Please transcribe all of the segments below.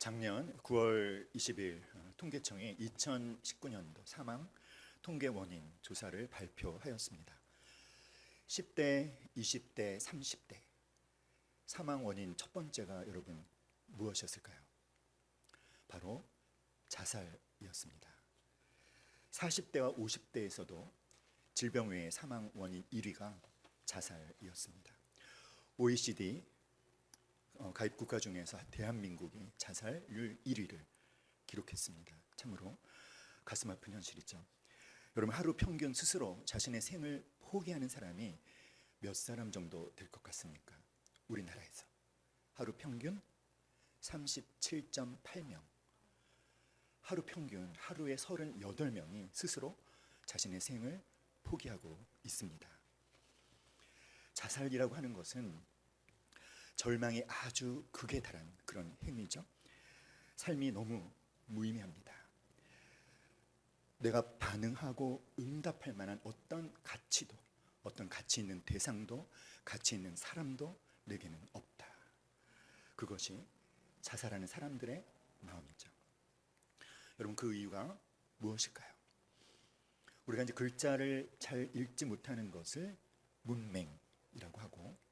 작년 9월 20일 통계청이 2019년도 사망 통계 원인 조사를 발표하였습니다. 10대, 20대, 30대 사망 원인 첫 번째가 여러분 무엇이었을까요? 바로 자살이었습니다. 40대와 50대에서도 질병 외의 사망 원인 1위가 자살이었습니다. OECD 가입 국가 중에서 대한민국이 자살률 1위를 기록했습니다. 참으로 가슴 아픈 현실이죠. 여러분, 하루 평균 스스로 자신의 생을 포기하는 사람이 몇 사람 정도 될 것 같습니까? 우리나라에서 하루 평균 37.8명, 하루 평균 하루에 38명이 스스로 자신의 생을 포기하고 있습니다. 자살이라고 하는 것은 절망이 아주 극에 달한 그런 행위죠. 삶이 너무 무의미합니다. 내가 반응하고 응답할 만한 어떤 가치도, 어떤 가치 있는 대상도, 가치 있는 사람도 내게는 없다. 그것이 자살하는 사람들의 마음이죠. 여러분, 그 이유가 무엇일까요? 우리가 이제 글자를 잘 읽지 못하는 것을 문맹이라고 하고,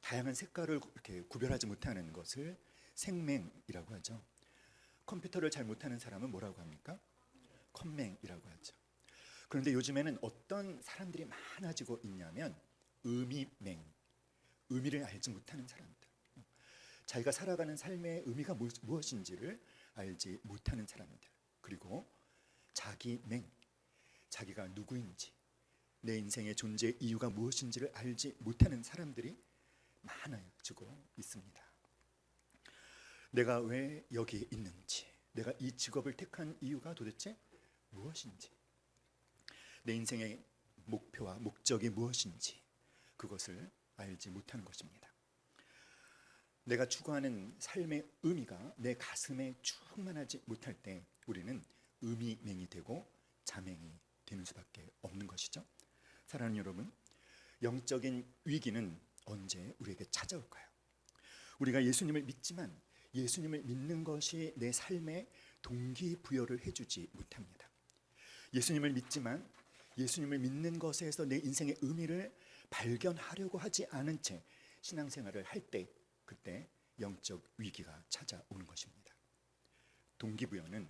다양한 색깔을 이렇게 구별하지 못하는 것을 생맹이라고 하죠. 컴퓨터를 잘 못하는 사람은 뭐라고 합니까? 컴맹이라고 하죠. 그런데 요즘에는 어떤 사람들이 많아지고 있냐면 의미맹, 의미를 알지 못하는 사람들, 자기가 살아가는 삶의 의미가 무엇인지를 알지 못하는 사람들, 그리고 자기맹, 자기가 누구인지, 내 인생의 존재 이유가 무엇인지를 알지 못하는 사람들이 많아지고 있습니다. 내가 왜 여기에 있는지, 내가 이 직업을 택한 이유가 도대체 무엇인지, 내 인생의 목표와 목적이 무엇인지 그것을 알지 못하는 것입니다. 내가 추구하는 삶의 의미가 내 가슴에 충만하지 못할 때 우리는 의미맹이 되고 자맹이 되는 수밖에 없는 것이죠. 사랑하는 여러분, 영적인 위기는 언제 우리에게 찾아올까요? 우리가 예수님을 믿지만 예수님을 믿는 것이 내 삶에 동기부여를 해주지 못합니다. 예수님을 믿지만 예수님을 믿는 것에서 내 인생의 의미를 발견하려고 하지 않은 채 신앙생활을 할 때, 그때 영적 위기가 찾아오는 것입니다. 동기부여는,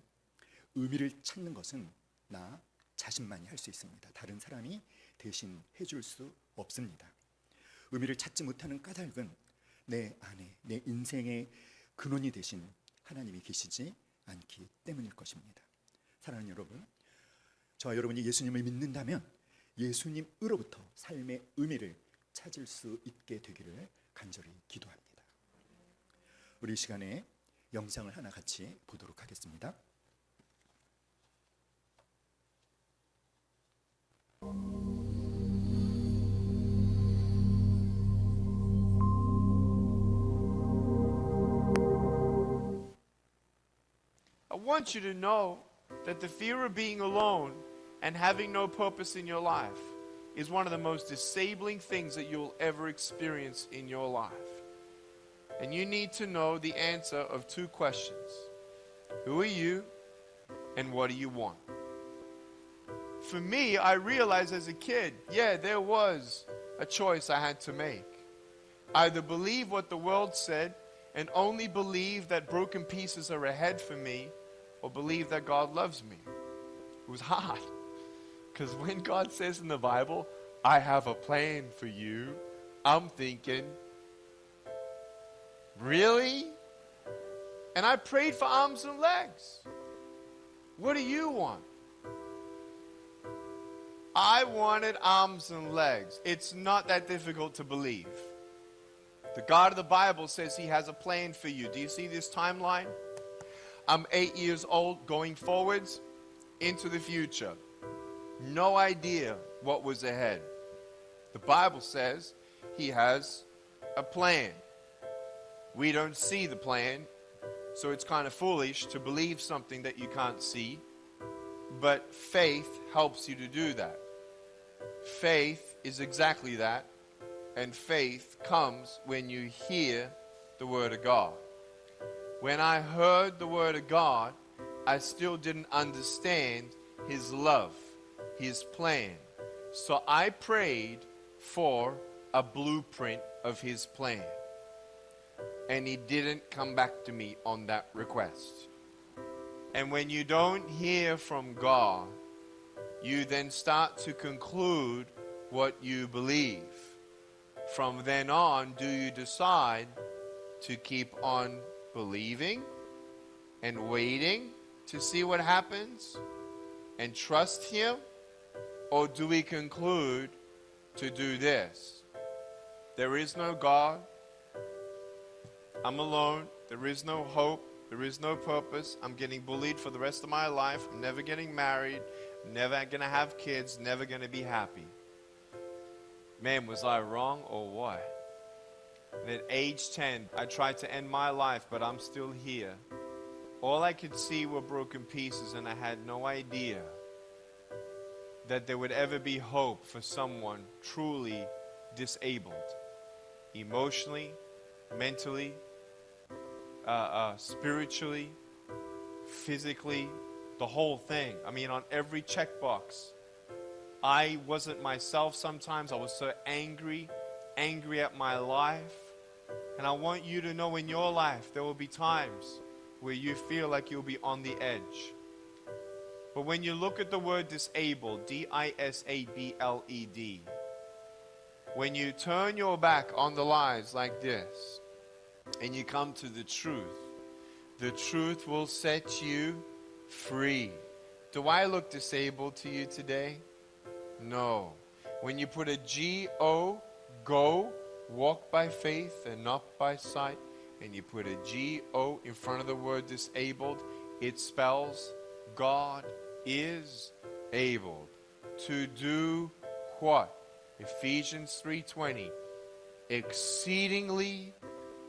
의미를 찾는 것은 나 자신만이 할 수 있습니다. 다른 사람이 대신 해줄 수 없습니다. 의미를 찾지 못하는 까닭은 내 안에, 내 인생의 근원이 되신 하나님이 계시지 않기 때문일 것입니다. 사랑하는 여러분, 저와 여러분이 예수님을 믿는다면 예수님으로부터 삶의 의미를 찾을 수 있게 되기를 간절히 기도합니다. 우리 이 시간에 영상을 하나 같이 보도록 하겠습니다. I want you to know that the fear of being alone and having no purpose in your life is one of the most disabling things that you'll ever experience in your life. And you need to know the answer of two questions. Who are you and what do you want? For me, I realized as a kid, there was a choice I had to make. Either believe what the world said and only believe that broken pieces are ahead for me, or believe that God loves me. It was hard. Because when God says in the Bible, I have a plan for you, I'm thinking, really? And I prayed for arms and legs. What do you want? I wanted arms and legs. It's not that difficult to believe. The God of the Bible says He has a plan for you. Do you see this timeline? I'm 8 years old, going forwards into the future. No idea what was ahead. The Bible says He has a plan. We don't see the plan, so it's kind of foolish to believe something that you can't see. But faith helps you to do that. Faith is exactly that. And faith comes when you hear the Word of God. When I heard the word of God, I still didn't understand his love, his plan. So I prayed for a blueprint of his plan. And he didn't come back to me on that request. And when you don't hear from God, you then start to conclude what you believe. From then on, do you decide to keep on believing and waiting to see what happens and trust him? Or do we conclude to do this? There is no God. I'm alone. There is no hope. There is no purpose. I'm getting bullied for the rest of my life. I'm never getting married. Never going to have kids. Never going to be happy. Man, was I wrong or what? And at age 10, I tried to end my life, but I'm still here. All I could see were broken pieces, and I had no idea that there would ever be hope for someone truly disabled. Emotionally, mentally, spiritually, physically, the whole thing. I mean, on every checkbox. I wasn't myself sometimes. I was so angry at my life. And I want you to know in your life, there will be times where you feel like you'll be on the edge. But when you look at the word disabled, D-I-S-A-B-L-E-D, when you turn your back on the lies like this, and you come to the truth will set you free. Do I look disabled to you today? No. When you put a G-O, go, walk by faith and not by sight, and you put a G-O in front of the word disabled, it spells God is able to do what? Ephesians 3:20, exceedingly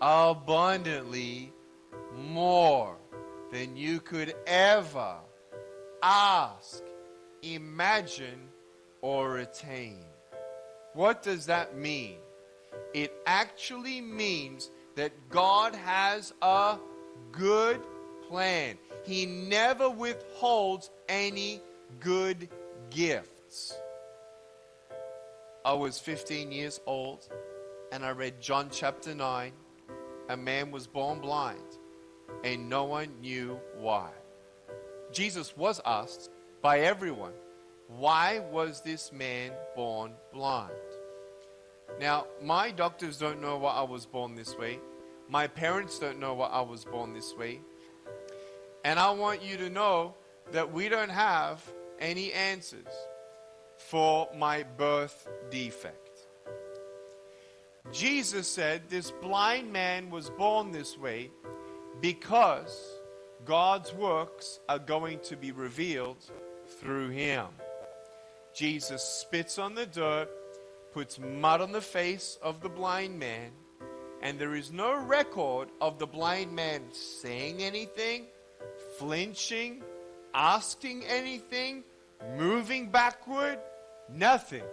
abundantly more than you could ever ask, imagine, or attain. What does that mean? It actually means that God has a good plan. He never withholds any good gifts. I was 15 years old and I read John chapter 9. A man was born blind and no one knew why. Jesus was asked by everyone, why was this man born blind? Now, my doctors don't know why I was born this way. My parents don't know why I was born this way. And I want you to know that we don't have any answers for my birth defect. Jesus said this blind man was born this way because God's works are going to be revealed through him. Jesus spits on the dirt, puts mud on the face of the blind man, and there is no record of the blind man saying anything, flinching, asking anything, moving backward, nothing.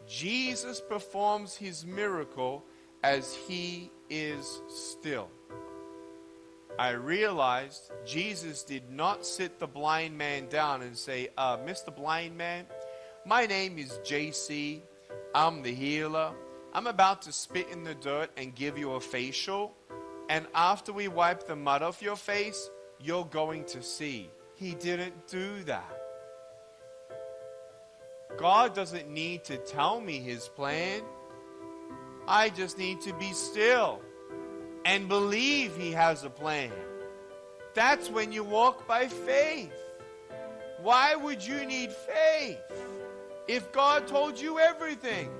Jesus performs his miracle as he is still. I realized Jesus did not sit the blind man down and say, Mr. Blind Man, my name is JC. I'm the healer. I'm about to spit in the dirt and give you a facial. And after we wipe the mud off your face, you're going to see. He didn't do that. God doesn't need to tell me his plan. I just need to be still and believe he has a plan. That's when you walk by faith. Why would you need faith if God told you everything?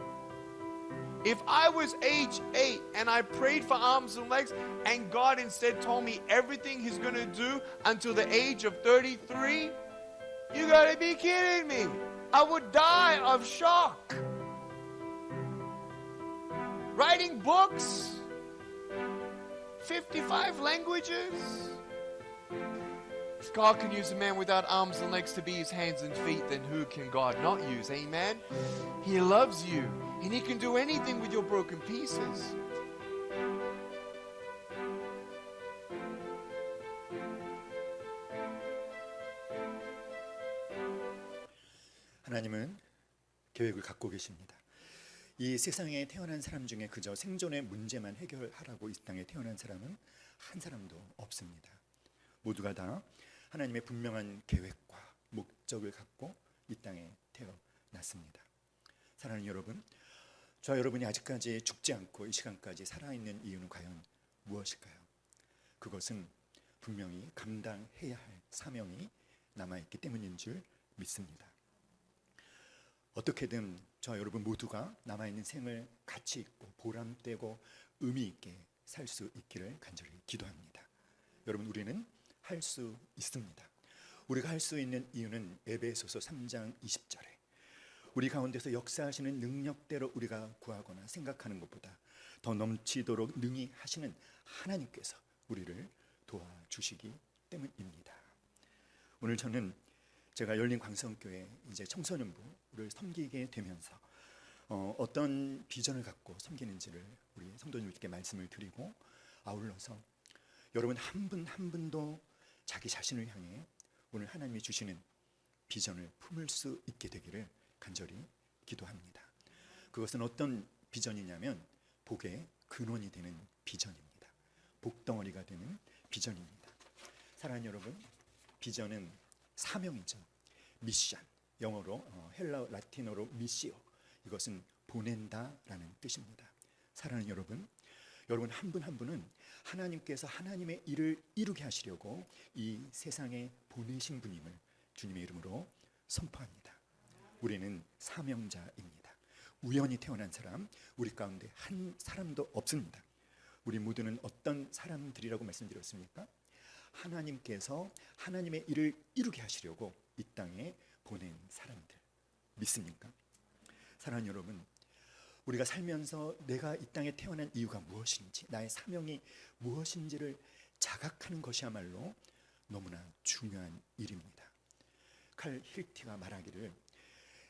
If I was age 8 and I prayed for arms and legs and God instead told me everything he's going to do until the age of 33, you got to be kidding me. I would die of shock. Writing books, 55 languages. If God can use a man without arms and legs to be his hands and feet, then who can God not use? Amen? He loves you, and he can do anything with your broken pieces. 하나님은 계획을 갖고 계십니다. 이 세상에 태어난 사람 중에 그저 생존의 문제만 해결하라고 이 땅에 태어난 사람은 한 사람도 없습니다. 모두가 다 하나님의 분명한 계획과 목적을 갖고 이 땅에 태어났습니다. 사랑하는 여러분, 저와 여러분이 아직까지 죽지 않고 이 시간까지 살아있는 이유는 과연 무엇일까요? 그것은 분명히 감당해야 할 사명이 남아있기 때문인 줄 믿습니다. 어떻게든 저와 여러분 모두가 남아있는 생을 가치 있고 보람되고 의미 있게 살 수 있기를 간절히 기도합니다. 여러분, 우리는 할 수 있습니다. 우리가 할 수 있는 이유는 에베소서 3장 20절에 우리 가운데서 역사하시는 능력대로 우리가 구하거나 생각하는 것보다 더 넘치도록 능히 하시는 하나님께서 우리를 도와주시기 때문입니다. 오늘 저는 제가 열린 광성교회 이제 청소년부를 섬기게 되면서 어떤 비전을 갖고 섬기는지를 우리 성도님들께 말씀을 드리고, 아울러서 여러분 한 분 한 분도 자기 자신을 향해 오늘 하나님이 주시는 비전을 품을 수 있게 되기를 간절히 기도합니다. 그것은 어떤 비전이냐면 복의 근원이 되는 비전입니다. 복덩어리가 되는 비전입니다. 사랑하는 여러분, 비전은 사명이죠. 미션, 영어로 헬라어 라틴어로 미시오, 이것은 보낸다라는 뜻입니다. 사랑하는 여러분, 여러분 한 분 한 분은 하나님께서 하나님의 일을 이루게 하시려고 이 세상에 보내신 분임을 주님의 이름으로 선포합니다. 우리는 사명자입니다. 우연히 태어난 사람, 우리 가운데 한 사람도 없습니다. 우리 모두는 어떤 사람들이라고 말씀드렸습니까? 하나님께서 하나님의 일을 이루게 하시려고 이 땅에 보낸 사람들, 믿습니까? 사랑하는 여러분, 우리가 살면서 내가 이 땅에 태어난 이유가 무엇인지, 나의 사명이 무엇인지를 자각하는 것이야말로 너무나 중요한 일입니다. 칼 힐티가 말하기를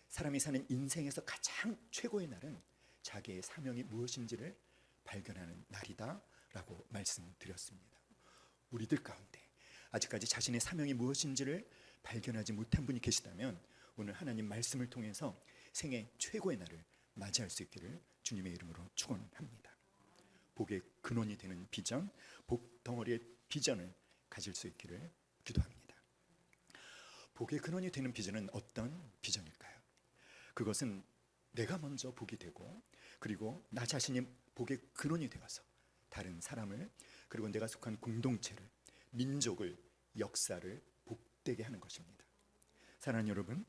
사람이 사는 인생에서 가장 최고의 날은 자기의 사명이 무엇인지를 발견하는 날이다 라고 말씀드렸습니다. 우리들 가운데 아직까지 자신의 사명이 무엇인지를 발견하지 못한 분이 계시다면 오늘 하나님 말씀을 통해서 생애 최고의 날을 맞이할 수 있기를 주님의 이름으로 축원합니다. 복의 근원이 되는 비전, 복덩어리의 비전을 가질 수 있기를 기도합니다. 복의 근원이 되는 비전은 어떤 비전일까요? 그것은 내가 먼저 복이 되고, 그리고 나 자신이 복의 근원이 되어서 다른 사람을, 그리고 내가 속한 공동체를, 민족을, 역사를 복되게 하는 것입니다. 사랑하는 여러분,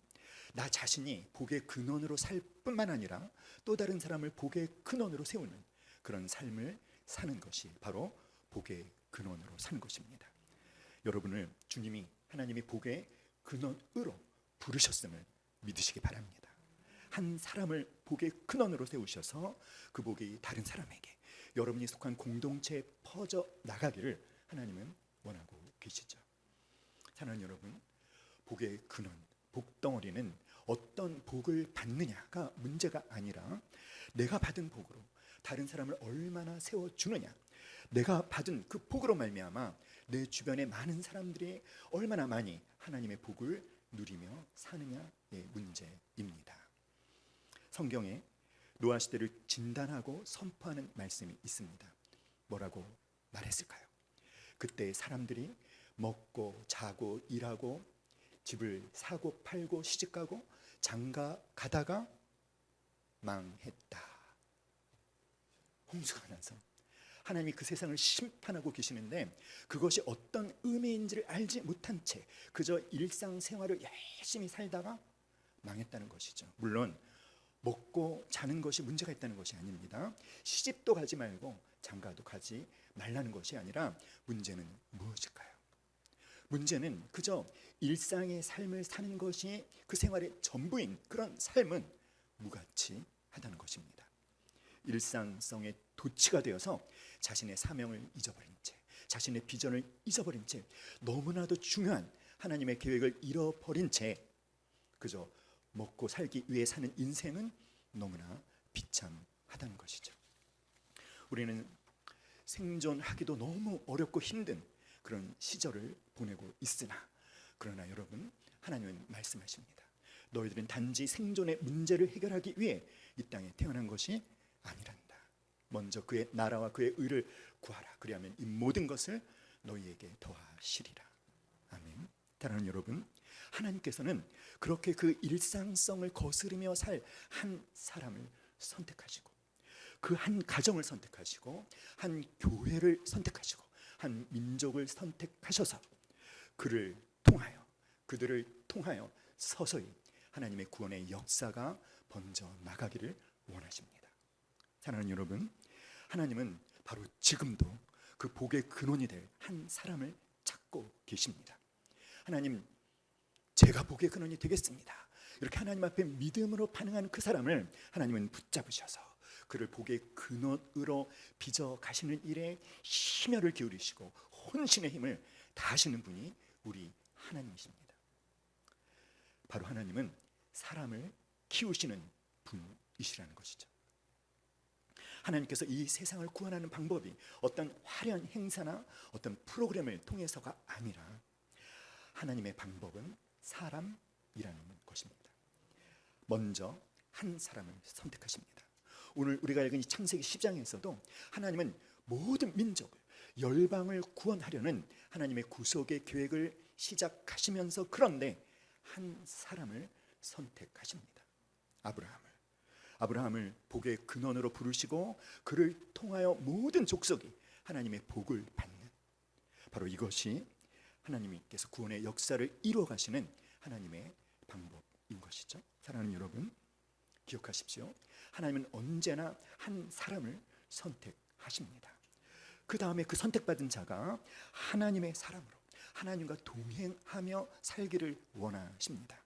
나 자신이 복의 근원으로 살 뿐만 아니라 또 다른 사람을 복의 근원으로 세우는 그런 삶을 사는 것이 바로 복의 근원으로 사는 것입니다. 여러분을 주님이 하나님이 복의 근원으로 부르셨음을 믿으시기 바랍니다. 한 사람을 복의 근원으로 세우셔서 그 복이 다른 사람에게, 여러분이 속한 공동체에 퍼져 나가기를 하나님은 원하고 계시죠. 사랑하는 여러분, 복의 근원, 복덩어리는 어떤 복을 받느냐가 문제가 아니라 내가 받은 복으로 다른 사람을 얼마나 세워주느냐, 내가 받은 그 복으로 말미암아 내 주변의 많은 사람들이 얼마나 많이 하나님의 복을 누리며 사느냐의 문제입니다. 성경에 노아 시대를 진단하고 선포하는 말씀이 있습니다. 뭐라고 말했을까요? 그때 사람들이 먹고 자고 일하고 집을 사고 팔고 시집가고 장가 가다가 망했다. 홍수가 나서 하나님이 그 세상을 심판하고 계시는데 그것이 어떤 의미인지를 알지 못한 채 그저 일상생활을 열심히 살다가 망했다는 것이죠. 물론 먹고 자는 것이 문제가 있다는 것이 아닙니다. 시집도 가지 말고 장가도 가지 말라는 것이 아니라 문제는 무엇일까요? 문제는 그저 일상의 삶을 사는 것이 그 생활의 전부인 그런 삶은 무가치하다는 것입니다. 일상성의 도취가 되어서 자신의 사명을 잊어버린 채, 자신의 비전을 잊어버린 채, 너무나도 중요한 하나님의 계획을 잃어버린 채 그저 먹고 살기 위해 사는 인생은 너무나 비참하다는 것이죠. 우리는 생존하기도 너무 어렵고 힘든 그런 시절을 보내고 있으나, 그러나 여러분, 하나님은 말씀하십니다. 너희들은 단지 생존의 문제를 해결하기 위해 이 땅에 태어난 것이 아니란다. 먼저 그의 나라와 그의 의를 구하라. 그리하면 이 모든 것을 너희에게 더하시리라. 아멘. 사랑하는 여러분, 하나님께서는 그렇게 그 일상성을 거스르며 살 한 사람을 선택하시고, 그 한 가정을 선택하시고, 한 교회를 선택하시고, 한 민족을 선택하셔서 그들을 통하여 서서히 하나님의 구원의 역사가 번져 나가기를 원하십니다. 사랑하는 여러분, 하나님은 바로 지금도 그 복의 근원이 될 한 사람을 찾고 계십니다. 하나님, 제가 복의 근원이 되겠습니다. 이렇게 하나님 앞에 믿음으로 반응하는 그 사람을 하나님은 붙잡으셔서 그를 복의 근원으로 빚어 가시는 일에 심혈을 기울이시고 혼신의 힘을 다하시는 분이 우리 하나님이십니다. 바로 하나님은 사람을 키우시는 분이시라는 것이죠. 하나님께서 이 세상을 구원하는 방법이 어떤 화려한 행사나 어떤 프로그램을 통해서가 아니라 하나님의 방법은 사람이라는 것입니다. 먼저 한 사람을 선택하십니다. 오늘 우리가 읽은 이 창세기 10장에서도 하나님은 모든 민족을, 열방을 구원하려는 하나님의 구속의 계획을 시작하시면서 그런데 한 사람을 선택하십니다. 아브라함을 복의 근원으로 부르시고 그를 통하여 모든 족속이 하나님의 복을 받는, 바로 이것이 하나님께서 구원의 역사를 이루어 가시는 하나님의 방법인 것이죠. 사랑하는 여러분, 기억하십시오. 하나님은 언제나 한 사람을 선택하십니다. 그 다음에 그 선택받은 자가 하나님의 사람으로 하나님과 동행하며 살기를 원하십니다.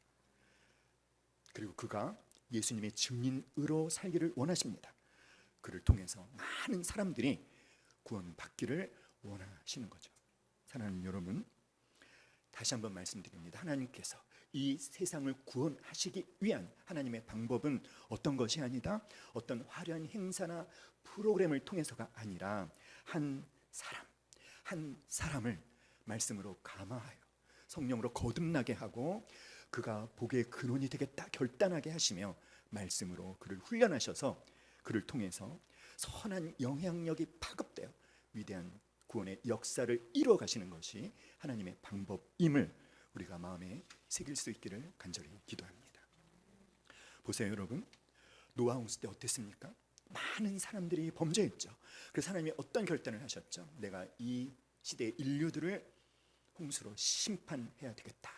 그리고 그가 예수님의 증인으로 살기를 원하십니다. 그를 통해서 많은 사람들이 구원받기를 원하시는 거죠. 사랑하는 여러분, 다시 한번 말씀드립니다. 하나님께서 이 세상을 구원하시기 위한 하나님의 방법은 어떤 것이 아니다, 어떤 화려한 행사나 프로그램을 통해서가 아니라 한 사람을 말씀으로 감화하여 성령으로 거듭나게 하고 그가 복의 근원이 되겠다 결단하게 하시며 말씀으로 그를 훈련하셔서 그를 통해서 선한 영향력이 파급되어 위대한 구원의 역사를 이루어 가시는 것이 하나님의 방법임을 우리가 마음에 새길 수 있기를 간절히 기도합니다. 보세요 여러분, 노아 홍수 때 어땠습니까? 많은 사람들이 범죄했죠. 그래서 하나님이 어떤 결단을 하셨죠? 내가 이 시대의 인류들을 홍수로 심판해야 되겠다.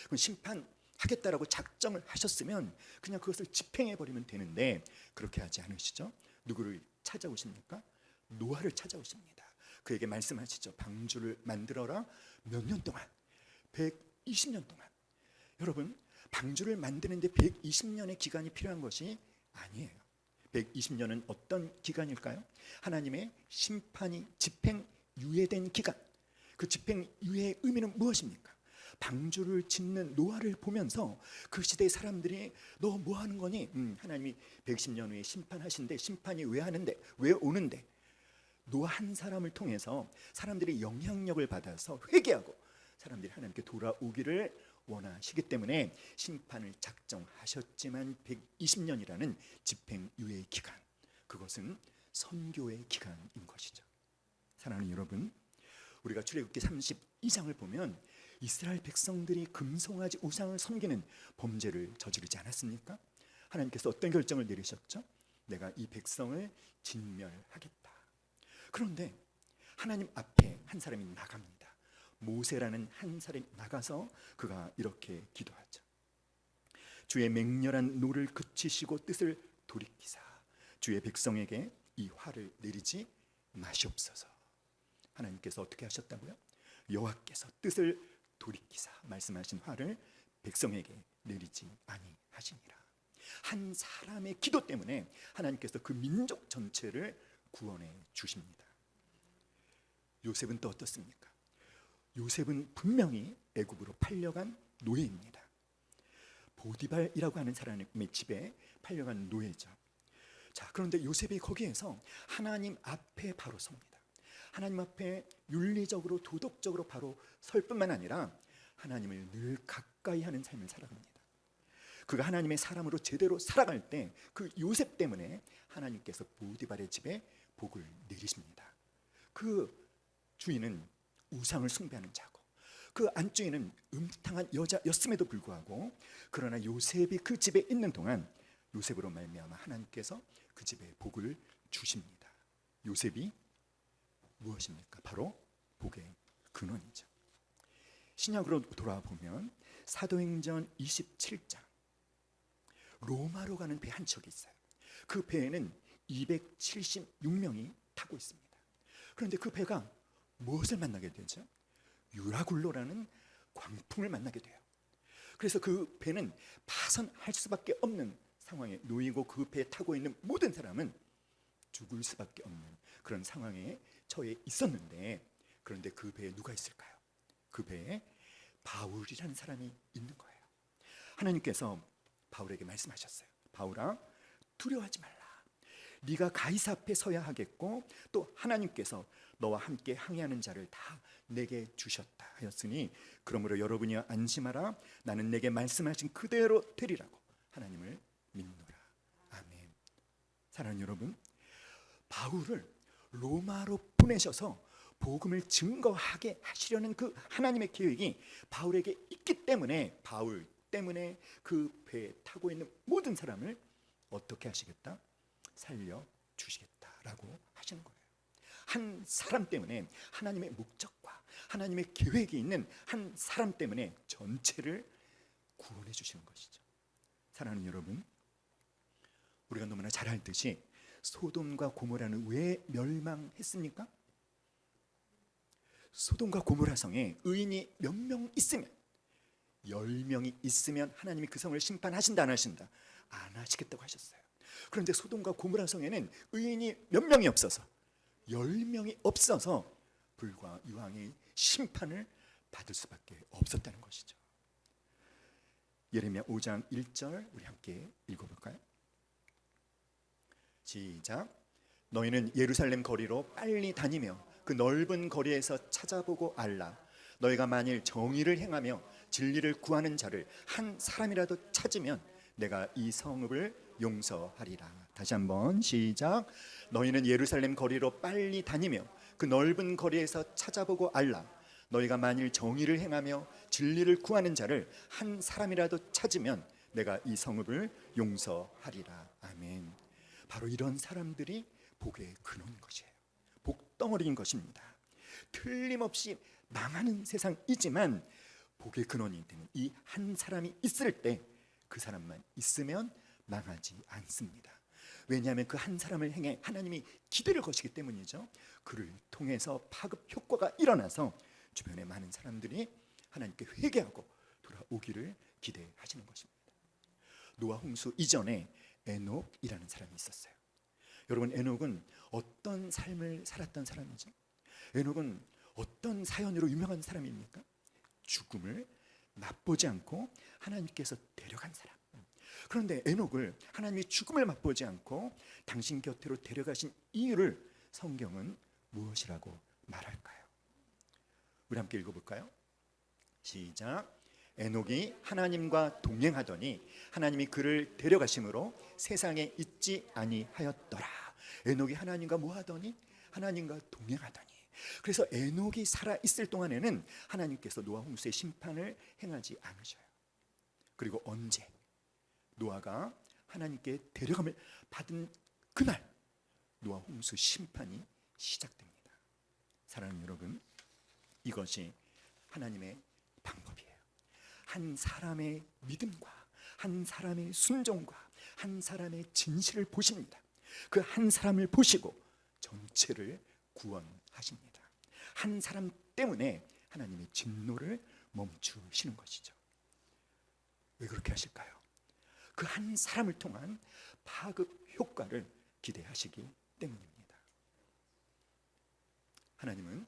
그럼 심판하겠다라고 작정을 하셨으면 그냥 그것을 집행해 버리면 되는데 그렇게 하지 않으시죠? 누구를 찾아오십니까? 노아를 찾아오십니다. 그에게 말씀하시죠. 방주를 만들어라. 몇 년 동안? 120년 동안. 여러분, 방주를 만드는데 120년의 기간이 필요한 것이 아니에요. 120년은 어떤 기간일까요? 하나님의 심판이 집행 유예된 기간. 그 집행 유예의 의미는 무엇입니까? 방주를 짓는 노아를 보면서 그 시대의 사람들이 너 뭐 하는 거니? 하나님이 110년 후에 심판하신데 심판이 왜 하는데? 왜 오는데? 노아 한 사람을 통해서 사람들이 영향력을 받아서 회개하고 사람들이 하나님께 돌아오기를 원하시기 때문에 심판을 작정하셨지만 120년이라는 집행유예의 기간, 그것은 선교의 기간인 것이죠. 사랑하는 여러분, 우리가 출애굽기 32장을 보면 이스라엘 백성들이 금송아지 우상을 섬기는 범죄를 저지르지 않았습니까? 하나님께서 어떤 결정을 내리셨죠? 내가 이 백성을 진멸하겠다. 그런데 하나님 앞에 한 사람이 나갑니다. 모세라는 한 사람이 나가서 그가 이렇게 기도하죠. 주의 맹렬한 노를 그치시고 뜻을 돌이키사 주의 백성에게 이 화를 내리지 마시옵소서. 하나님께서 어떻게 하셨다고요? 여호와께서 뜻을 돌이키사 말씀하신 화를 백성에게 내리지 아니하시니라. 한 사람의 기도 때문에 하나님께서 그 민족 전체를 구원해 주십니다. 요셉은 또 어떻습니까? 요셉은 분명히 애굽으로 팔려간 노예입니다. 보디발이라고 하는 사람의 집에 팔려간 노예죠. 자, 그런데 요셉이 거기에서 하나님 앞에 바로 섭니다. 하나님 앞에 윤리적으로 도덕적으로 바로 설 뿐만 아니라 하나님을 늘 가까이 하는 삶을 살아갑니다. 그가 하나님의 사람으로 제대로 살아갈 때 그 요셉 때문에 하나님께서 보디발의 집에 복을 내리십니다. 그 주인은 우상을 숭배하는 자고 그 안주인은 음탕한 여자였음에도 불구하고 그러나 요셉이 그 집에 있는 동안 요셉으로 말미암아 하나님께서 그 집에 복을 주십니다. 요셉이 무엇입니까? 바로 복의 근원이죠. 신약으로 돌아와 보면 사도행전 27장 로마로 가는 배 한 척이 있어요. 그 배에는 276명이 타고 있습니다. 그런데 그 배가 무엇을 만나게 되죠? 유라굴로라는 광풍을 만나게 돼요. 그래서 그 배는 파선할 수밖에 없는 상황에 놓이고 그 배에 타고 있는 모든 사람은 죽을 수밖에 없는 그런 상황에 처해 있었는데, 그런데 그 배에 누가 있을까요? 그 배에 바울이라는 사람이 있는 거예요. 하나님께서 바울에게 말씀하셨어요. 바울아, 두려워하지 말라. 네가 가이사 앞에 서야 하겠고 또 하나님께서 너와 함께 항해하는 자를 다 내게 주셨다 하였으니 그러므로 여러분이 안심하라. 나는 내게 말씀하신 그대로 되리라고 하나님을 믿노라. 아멘. 사랑하는 여러분, 바울을 로마로 보내셔서 복음을 증거하게 하시려는 그 하나님의 계획이 바울에게 있기 때문에 바울 때문에 그 배에 타고 있는 모든 사람을 어떻게 하시겠다? 살려주시겠다라고 하시는 거예요. 한 사람 때문에 하나님의 목적과 하나님의 계획이 있는 한 사람 때문에 전체를 구원해 주시는 것이죠. 사랑하는 여러분, 우리가 너무나 잘 알듯이 소돔과 고모라는 왜 멸망했습니까? 소돔과 고모라 성에 의인이 몇 명 있으면 10명이 있으면 하나님이 그 성을 심판하신다 안 하신다? 안 하시겠다고 하셨어요. 그런데 소돔과 고모라 성에는 의인이 몇 명이 없어서 10명이 없어서 불과 유황의 심판을 받을 수밖에 없었다는 것이죠. 예레미야 5장 1절 우리 함께 읽어볼까요? 시작. 너희는 예루살렘 거리로 빨리 다니며 그 넓은 거리에서 찾아보고 알라. 너희가 만일 정의를 행하며 진리를 구하는 자를 한 사람이라도 찾으면 내가 이 성읍을 용서하리라. 다시 한번 시작. 너희는 예루살렘 거리로 빨리 다니며 그 넓은 거리에서 찾아보고 알라. 너희가 만일 정의를 행하며 진리를 구하는 자를 한 사람이라도 찾으면 내가 이 성읍을 용서하리라. 아멘. 바로 이런 사람들이 복의 근원인 것이에요. 복덩어리인 것입니다. 틀림없이 망하는 세상이지만 복의 근원이 되는 이 한 사람이 있을 때 그 사람만 있으면 망하지 않습니다. 왜냐하면 그 한 사람을 향해 하나님이 기대를 거시기 때문이죠. 그를 통해서 파급 효과가 일어나서 주변의 많은 사람들이 하나님께 회개하고 돌아오기를 기대하시는 것입니다. 노아 홍수 이전에 에녹이라는 사람이 있었어요. 여러분, 에녹은 어떤 삶을 살았던 사람이죠? 에녹은 어떤 사연으로 유명한 사람입니까? 죽음을 맛보지 않고 하나님께서 데려간 사람. 그런데 에녹을 하나님이 죽음을 맛보지 않고 당신 곁으로 데려가신 이유를 성경은 무엇이라고 말할까요? 우리 함께 읽어볼까요? 시작. 에녹이 하나님과 동행하더니 하나님이 그를 데려가심으로 세상에 있지 아니하였더라. 에녹이 하나님과 뭐하더니? 하나님과 동행하더니. 그래서 에녹이 살아있을 동안에는 하나님께서 노아 홍수의 심판을 행하지 않으셔요. 그리고 언제? 노아가 하나님께 데려감을 받은 그날 노아 홍수 심판이 시작됩니다. 사랑하는 여러분, 이것이 하나님의 방법이에요. 한 사람의 믿음과 한 사람의 순종과 한 사람의 진실을 보십니다. 그 한 사람을 보시고 전체를 구원하십니다. 한 사람 때문에 하나님의 진노를 멈추시는 것이죠. 왜 그렇게 하실까요? 그 한 사람을 통한 파급 효과를 기대하시기 때문입니다. 하나님은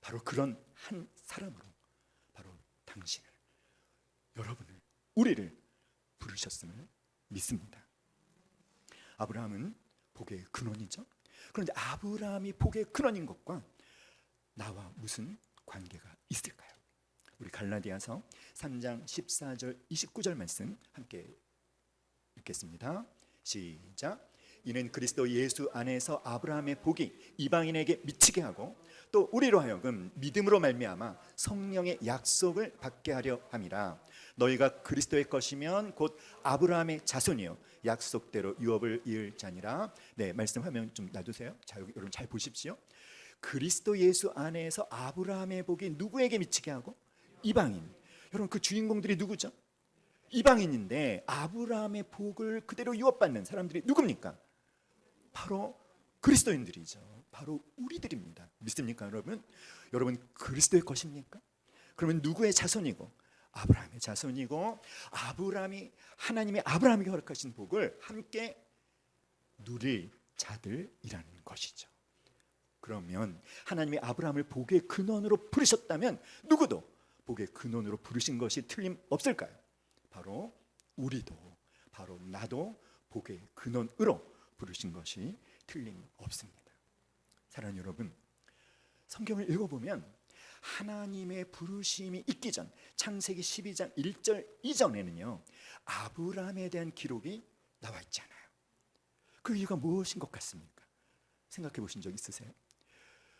바로 그런 한 사람으로 바로 당신을, 여러분을, 우리를 부르셨음을 믿습니다. 아브라함은 복의 근원이죠. 그런데 아브라함이 복의 근원인 것과 나와 무슨 관계가 있을까요? 우리 갈라디아서 3장 14절 29절 말씀 함께 읽겠습니다. 시작. 이는 그리스도 예수 안에서 아브라함의 복이 이방인에게 미치게 하고 또 우리로 하여금 믿음으로 말미암아 성령의 약속을 받게 하려 함이라. 너희가 그리스도의 것이면 곧 아브라함의 자손이요 약속대로 유업을 이을 자니라. 네, 말씀 화면 좀 놔두세요. 자, 여러분 잘 보십시오. 그리스도 예수 안에서 아브라함의 복이 누구에게 미치게 하고? 이방인. 여러분 그 주인공들이 누구죠? 이방인인데 아브라함의 복을 그대로 유업받는 사람들이 누굽니까? 바로 그리스도인들이죠. 바로 우리들입니다. 믿습니까, 여러분? 여러분 그리스도의 것입니까? 그러면 누구의 자손이고? 아브라함의 자손이고, 아브라함이 하나님의 아브라함에게 허락하신 복을 함께 누릴 자들이라는 것이죠. 그러면 하나님이 아브라함을 복의 근원으로 부르셨다면 누구도 복의 근원으로 부르신 것이 틀림없을까요? 바로 우리도, 바로 나도 복의 근원으로 부르신 것이 틀림없습니다. 사랑하는 여러분, 성경을 읽어보면 하나님의 부르심이 있기 전 창세기 12장 1절 이전에는요 아브라함에 대한 기록이 나와 있지 않아요. 그 이유가 무엇인 것 같습니까? 생각해 보신 적 있으세요?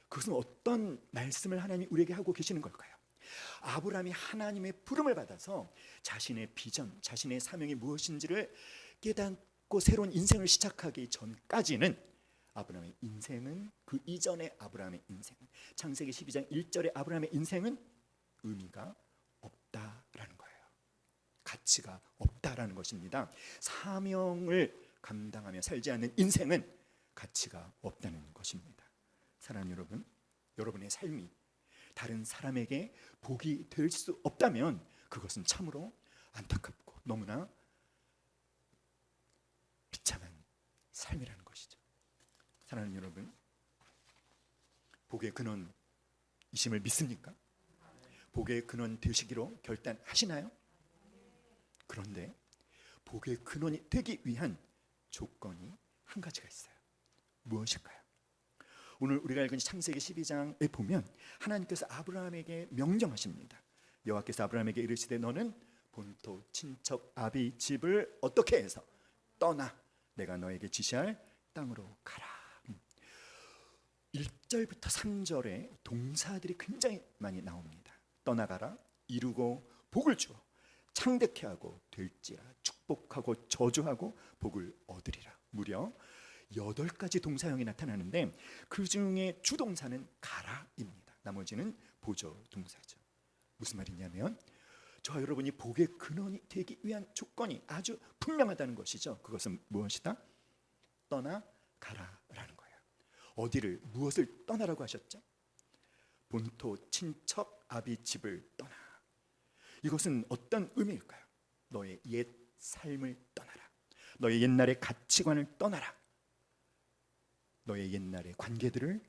그것은 어떤 말씀을 하나님이 우리에게 하고 계시는 걸까요? 아브라함이 하나님의 부름을 받아서 자신의 비전, 자신의 사명이 무엇인지를 깨닫고 새로운 인생을 시작하기 전까지는 아브라함의 인생은, 그 이전의 아브라함의 인생은, 창세기 12장 1절의 아브라함의 인생은 의미가 없다라는 거예요. 가치가 없다라는 것입니다. 사명을 감당하며 살지 않는 인생은 가치가 없다는 것입니다. 사랑하는 여러분, 여러분의 삶이 다른 사람에게 복이 될 수 없다면 그것은 참으로 안타깝고 너무나 비참한 삶이라는 것이죠. 사랑하는 여러분, 복의 근원이심을 믿습니까? 복의 근원 되시기로 결단하시나요? 그런데 복의 근원이 되기 위한 조건이 한 가지가 있어요. 무엇일까요? 오늘 우리가 읽은 창세기 12장에 보면 하나님께서 아브라함에게 명령하십니다. 여호와께서 아브라함에게 이르시되 너는 본토 친척 아비 집을 어떻게 해서 떠나 내가 너에게 지시할 땅으로 가라. 1절부터 3절에 동사들이 굉장히 많이 나옵니다. 떠나가라, 이루고 복을 주어 창대케 하고 될지라, 축복하고 저주하고 복을 얻으리라. 무려 8가지 동사형이 나타나는데 그 중에 주동사는 가라입니다. 나머지는 보조 동사죠. 무슨 말이냐면 저와 여러분이 복의 근원이 되기 위한 조건이 아주 분명하다는 것이죠. 그것은 무엇이다? 떠나가라라는 거예요. 어디를, 무엇을 떠나라고 하셨죠? 본토 친척 아비 집을 떠나. 이것은 어떤 의미일까요? 너의 옛 삶을 떠나라. 너의 옛날의 가치관을 떠나라. 너의 옛날의 관계들을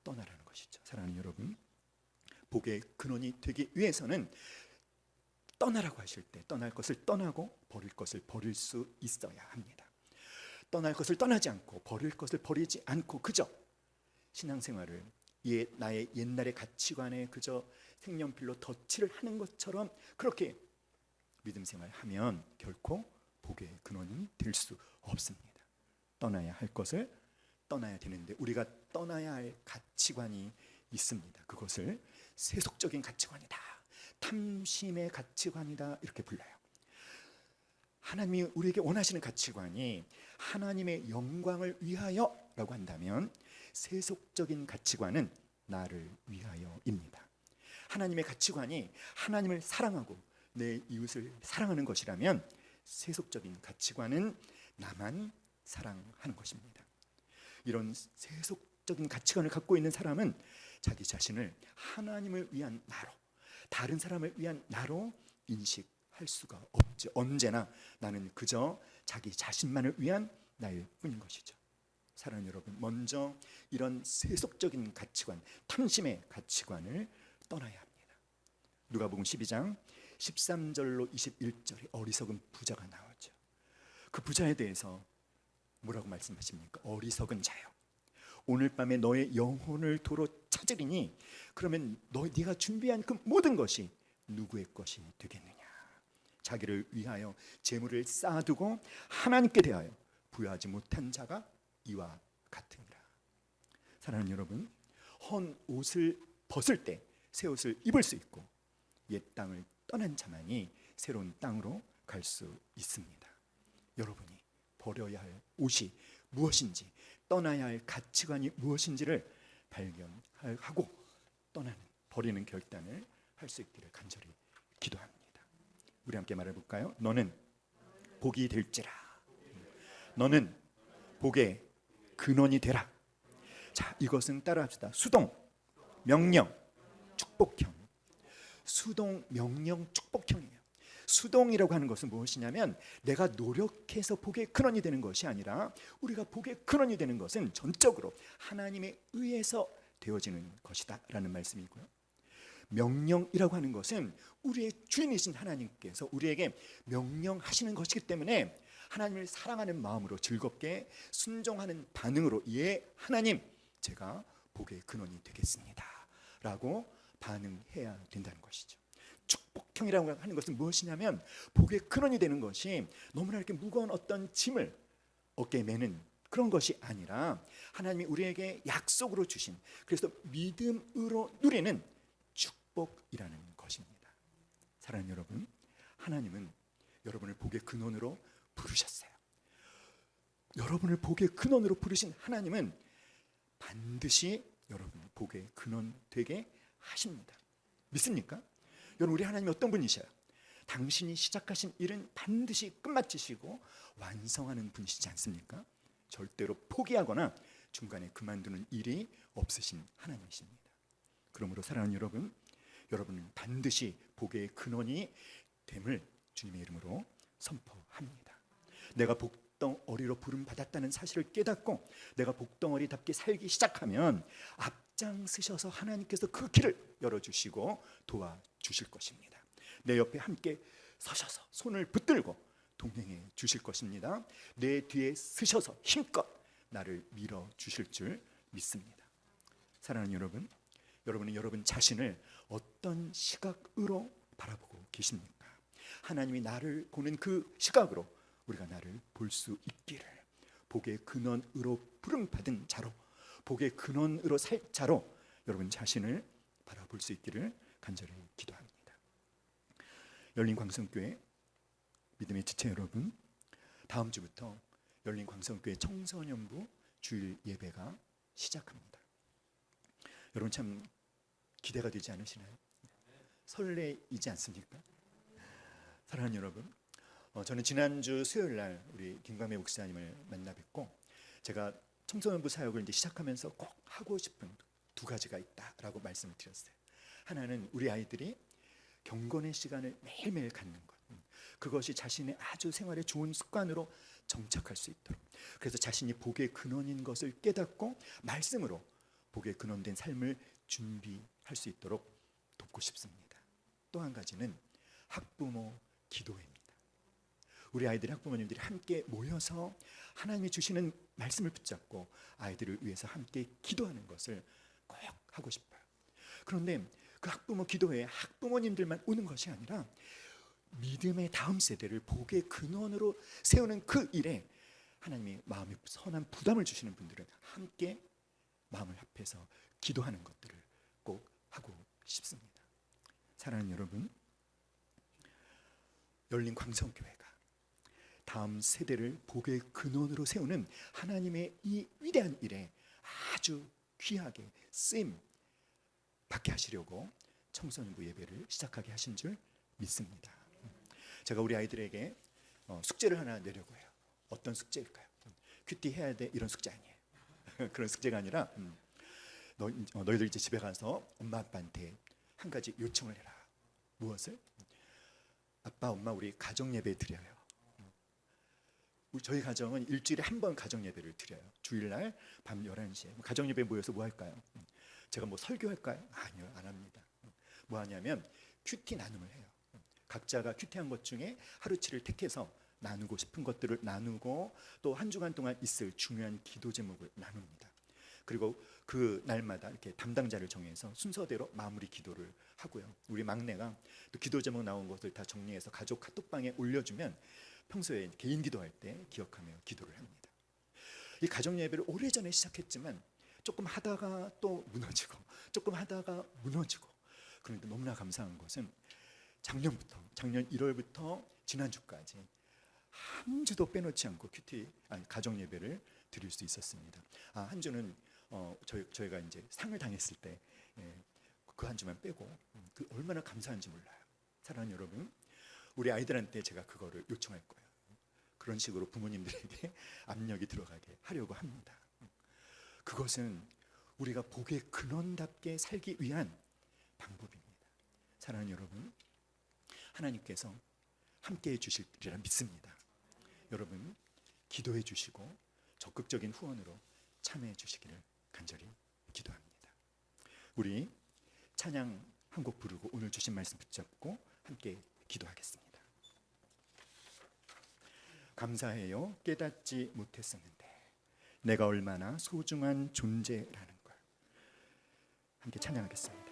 떠나라는 것이죠. 사랑하는 여러분, 복의 근원이 되기 위해서는 떠나라고 하실 때 떠날 것을 떠나고 버릴 것을 버릴 수 있어야 합니다. 떠날 것을 떠나지 않고 버릴 것을 버리지 않고 그저 신앙생활을 나의 옛날의 가치관에 그저 색연필로 덧칠을 하는 것처럼 그렇게 믿음 생활하면 결코 복의 근원이 될 수 없습니다. 떠나야 할 것을 떠나야 되는데 우리가 떠나야 할 가치관이 있습니다. 그것을 세속적인 가치관이다, 탐심의 가치관이다 이렇게 불러요. 하나님이 우리에게 원하시는 가치관이 하나님의 영광을 위하여라고 한다면 세속적인 가치관은 나를 위하여입니다. 하나님의 가치관이 하나님을 사랑하고 내 이웃을 사랑하는 것이라면 세속적인 가치관은 나만 사랑하는 것입니다. 이런 세속적인 가치관을 갖고 있는 사람은 자기 자신을 하나님을 위한 나로, 다른 사람을 위한 나로 인식할 수가 없죠. 언제나 나는 그저 자기 자신만을 위한 나일 뿐인 것이죠. 사랑하는 여러분, 먼저 이런 세속적인 가치관, 탐심의 가치관을 떠나야 합니다. 누가복음 12장 13절로 21절에 어리석은 부자가 나오죠. 그 부자에 대해서 뭐라고 말씀하십니까? 어리석은 자요, 오늘 밤에 너의 영혼을 도로 찾으리니 그러면 네가 준비한 그 모든 것이 누구의 것이 되겠느냐? 자기를 위하여 재물을 쌓아두고 하나님께 대하여 부여하지 못한 자가 이와 같으니라. 사랑하는 여러분, 헌 옷을 벗을 때 새 옷을 입을 수 있고 옛 땅을 떠난 자만이 새로운 땅으로 갈 수 있습니다. 여러분이 버려야 할 옷이 무엇인지, 떠나야 할 가치관이 무엇인지를 발견하고 버리는 결단을 할 수 있기를 간절히 기도합니다. 우리 함께 말해볼까요? 너는 복이 될지라. 너는 복의 근원이 되라. 자, 이것은 따라합시다. 수동, 명령, 축복형. 수동, 명령, 축복형이에요. 수동이라고 하는 것은 무엇이냐면 내가 노력해서 복의 근원이 되는 것이 아니라 우리가 복의 근원이 되는 것은 전적으로 하나님에 의해서 되어지는 것이다 라는 말씀이고요. 명령이라고 하는 것은 우리의 주인이신 하나님께서 우리에게 명령하시는 것이기 때문에 하나님을 사랑하는 마음으로 즐겁게 순종하는 반응으로 예 하나님 제가 복의 근원이 되겠습니다 라고 반응해야 된다는 것이죠. 축복형이라고 하는 것은 무엇이냐면 복의 근원이 되는 것이 너무나 이렇게 무거운 어떤 짐을 어깨에 매는 그런 것이 아니라 하나님이 우리에게 약속으로 주신, 그래서 믿음으로 누리는 축복이라는 것입니다. 사랑하는 여러분, 하나님은 여러분을 복의 근원으로 부르셨어요. 여러분을 복의 근원으로 부르신 하나님은 반드시 여러분을 복의 근원 되게 하십니다. 믿습니까? 여러분, 우리 하나님이 어떤 분이셔요? 당신이 시작하신 일은 반드시 끝마치시고 완성하는 분이시지 않습니까? 절대로 포기하거나 중간에 그만두는 일이 없으신 하나님이십니다. 그러므로 사랑하는 여러분, 여러분은 반드시 복의 근원이 됨을 주님의 이름으로 선포합니다. 내가 복덩어리로 부름받았다는 사실을 깨닫고 내가 복덩어리답게 살기 시작하면 앞장서셔서 하나님께서 그 길을 열어주시고 도와주실 것입니다. 내 옆에 함께 서셔서 손을 붙들고 동행해 주실 것입니다. 내 뒤에 서셔서 힘껏 나를 밀어주실 줄 믿습니다. 사랑하는 여러분, 여러분은 여러분 자신을 어떤 시각으로 바라보고 계십니까? 하나님이 나를 보는 그 시각으로 우리가 나를 볼 수 있기를, 복의 근원으로 부름받은 자로, 복의 근원으로 살 자로 여러분 자신을 바라볼 수 있기를 간절히 기도합니다. 열린 광성교회 믿음의 지체 여러분, 다음 주부터 열린 광성교회 청소년부 주일 예배가 시작합니다. 여러분 참 기대가 되지 않으시나요? 설레이지 않습니까? 사랑하는 여러분, 저는 지난주 수요일 날 우리 김광배 목사님을 만나 뵙고 제가 청소년부 사역을 이제 시작하면서 꼭 하고 싶은 두 가지가 있다라고 말씀을 드렸어요. 하나는 우리 아이들이 경건의 시간을 매일매일 갖는 것, 그것이 자신의 아주 생활에 좋은 습관으로 정착할 수 있도록, 그래서 자신이 복의 근원인 것을 깨닫고 말씀으로 복의 근원된 삶을 준비할 수 있도록 돕고 싶습니다. 또 한 가지는 학부모 기도회입니다. 우리 아이들이 학부모님들이 함께 모여서 하나님이 주시는 말씀을 붙잡고 아이들을 위해서 함께 기도하는 것을 꼭 하고 싶어요. 그런데 그 학부모 기도회에 학부모님들만 오는 것이 아니라 믿음의 다음 세대를 복의 근원으로 세우는 그 일에 하나님이 마음에 선한 부담을 주시는 분들은 함께 마음을 합해서 기도하는 것들을 꼭 하고 싶습니다. 사랑하는 여러분, 열린 광성교회가 다음 세대를 복의 근원으로 세우는 하나님의 이 위대한 일에 아주 귀하게 쓰임 받게 하시려고 청소년부 예배를 시작하게 하신 줄 믿습니다. 제가 우리 아이들에게 숙제를 하나 내려고 해요. 어떤 숙제일까요? 큐티 해야 돼 이런 숙제 아니에요. 그런 숙제가 아니라 너희들 이제 집에 가서 엄마 아빠한테 한 가지 요청을 해라. 무엇을? 아빠 엄마 우리 가정 예배 드려요. 저희 가정은 일주일에 한 번 가정 예배를 드려요. 주일날 밤 11시에 가정 예배 모여서 뭐 할까요? 제가 뭐 설교할까요? 아니요, 안 합니다. 뭐 하냐면 큐티 나눔을 해요. 각자가 큐티한 것 중에 하루치를 택해서 나누고 싶은 것들을 나누고 또 한 주간 동안 있을 중요한 기도 제목을 나눕니다. 그리고 그 날마다 이렇게 담당자를 정해서 순서대로 마무리 기도를 하고요. 우리 막내가 또 기도 제목 나온 것을 다 정리해서 가족 카톡방에 올려주면 평소에 개인 기도할 때 기억하며 기도를 합니다. 이 가정 예배를 오래전에 시작했지만 조금 하다가 또 무너지고 조금 하다가 무너지고, 그런데 너무나 감사한 것은 작년 1월부터 지난주까지 한 주도 빼놓지 않고 가정 예배를 드릴 수 있었습니다. 한 주는 저희가 이제 상을 당했을 때 그 한 주만 빼고 그 얼마나 감사한지 몰라요. 사랑하는 여러분, 우리 아이들한테 제가 그거를 요청할 거예요. 그런 식으로 부모님들에게 압력이 들어가게 하려고 합니다. 그것은 우리가 복의 근원답게 살기 위한 방법입니다. 사랑하는 여러분, 하나님께서 함께해 주시리라 믿습니다. 여러분 기도해 주시고 적극적인 후원으로 참여해 주시기를 간절히 기도합니다. 우리 찬양 한 곡 부르고 오늘 주신 말씀 붙잡고 함께 기도하겠습니다. 감사해요. 깨닫지 못했었는데 내가 얼마나 소중한 존재라는 걸. 함께 찬양하겠습니다.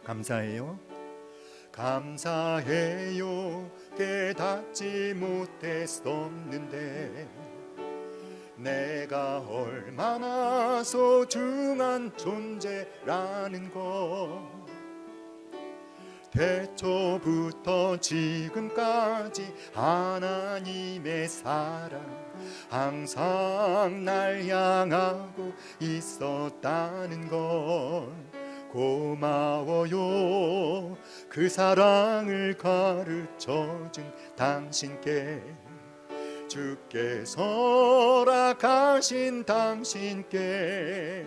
감사해요. 감사해요. 깨닫지 못했었는데 내가 얼마나 소중한 존재라는 것. 태초부터 지금까지 하나님의 사랑 항상 날 향하고 있었다는 걸. 고마워요. 그 사랑을 가르쳐준 당신께, 주께서 허락하신 당신께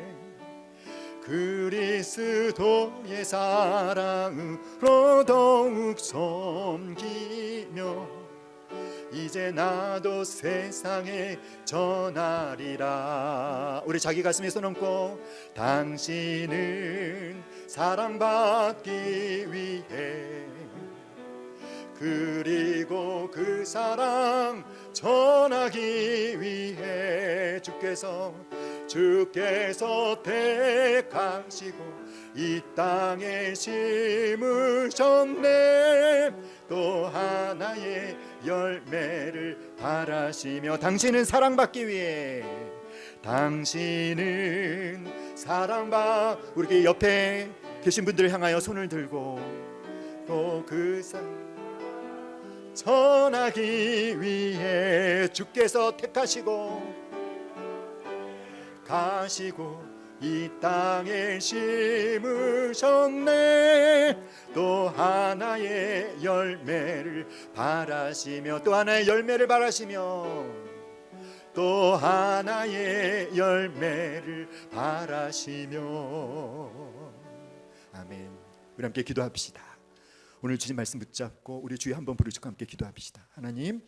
그리스도의 사랑으로 더욱 섬기며 이제 나도 세상에 전하리라. 우리 자기 가슴에 손 얹고 당신은 사랑받기 위해 그리고 그 사랑 전하기 위해 주께서 택하시고 이 땅에 심으셨네. 또 하나의 열매를 바라시며 당신은 사랑받기 위해 당신은 우리 옆에 계신 분들을 향하여 손을 들고 또 그 사랑 전하기 위해 주께서 택하시고 가시고 이 땅에 심으셨네. 또 하나의 열매를 바라시며 또 하나의 열매를 바라시며 또 하나의 열매를 바라시며. 아멘. 우리 함께 기도합시다. 오늘 주신 말씀 붙잡고 우리 주여 한번 부르시고 함께 기도합시다. 하나님,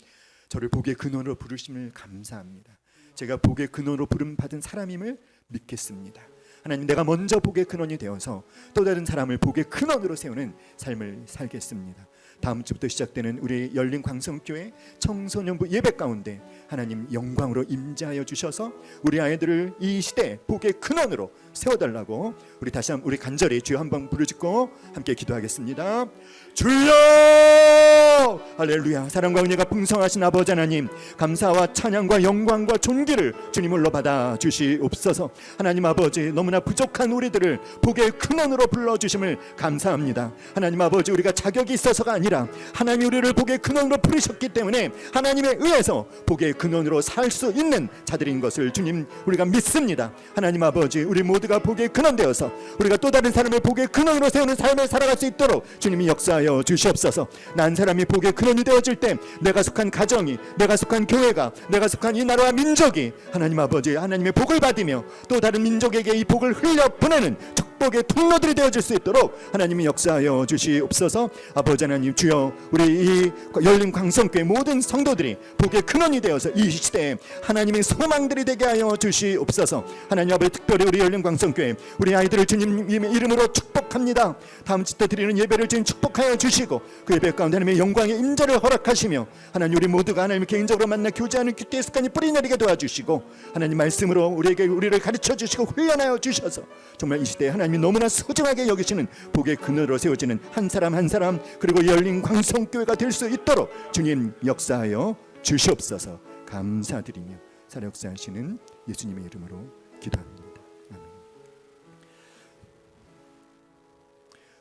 저를 복의 근원으로 부르심을 감사합니다. 제가 복의 근원으로 부름 받은 사람임을 믿겠습니다. 하나님, 내가 먼저 복의 근원이 되어서 또 다른 사람을 복의 근원으로 세우는 삶을 살겠습니다. 다음 주부터 시작되는 우리 열린 광성교회 청소년부 예배 가운데 하나님 영광으로 임재하여 주셔서 우리 아이들을 이 시대 복의 근원으로 세워달라고 우리 다시 한번 우리 간절히 주여 한번 부르짖고 함께 기도하겠습니다. 주여! 할렐루야. 사랑과 은혜가 풍성하신 아버지 하나님, 감사와 찬양과 영광과 존귀를 주님으로 받아 주시옵소서. 하나님 아버지, 너무나 부족한 우리들을 복의 근원으로 불러주심을 감사합니다. 하나님 아버지, 우리가 자격이 있어서가 아니라 하나님이 우리를 복의 근원으로 부르셨기 때문에 하나님에 의해서 복의 근원으로 살 수 있는 자들인 것을 주님 우리가 믿습니다. 하나님 아버지, 우리 모두가 복의 근원 되어서 우리가 또 다른 사람을 복의 근원으로 세우는 삶을 살아갈 수 있도록 주님이 역사하여 주시옵소서. 난 사람이 복의 근원이 되어질 때 내가 속한 가정이, 내가 속한 교회가, 내가 속한 이 나라와 민족이 하나님 아버지 하나님의 복을 받으며 또 다른 민족에게 이 복을 흘려 보내는 축복의 통로들이 되어질 수 있도록 하나님이 역사하여 주시옵소서. 아버지 하나님, 주여, 우리 이 열린 광성교회 모든 성도들이 복의 근원이 되어서 이 시대에 하나님의 소망들이 되게 하여 주시옵소서. 하나님 아버지, 특별히 우리 열린 광성교회 우리 아이들을 주님의 이름으로 축복합니다. 다음 주 때 드리는 예배를 주님 축복하여 주시고 그 예배 가운데 하나님의 영광의 임재를 허락하시며 하나님 우리 모두가 하나님을 개인적으로 만나 교제하는 큐티의 습관이 뿌리 내리게 도와주시고 하나님 말씀으로 우리를 가르쳐 주시고 훈련하여 주셔서 정말 이 시대에 하나님이 너무나 소중하게 여기시는 복의 그늘로 세워지는 한 사람 한 사람 그리고 열린 광성교회가 될 수 있도록 주님 역사하여 주시옵소서. 감사드리며 살아 역사하시는 예수님의 이름으로 기도합니다. 아멘.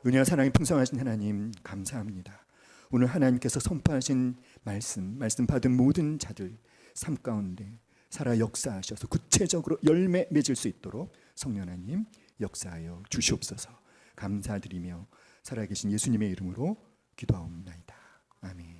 은혜와 사랑이 풍성하신 하나님 감사합니다. 오늘 하나님께서 선포하신 말씀 받은 모든 자들 삶 가운데 살아 역사하셔서 구체적으로 열매 맺을 수 있도록 성령 하나님 역사하여 주시옵소서. 감사드리며 살아계신 예수님의 이름으로 기도하옵나이다. 아멘.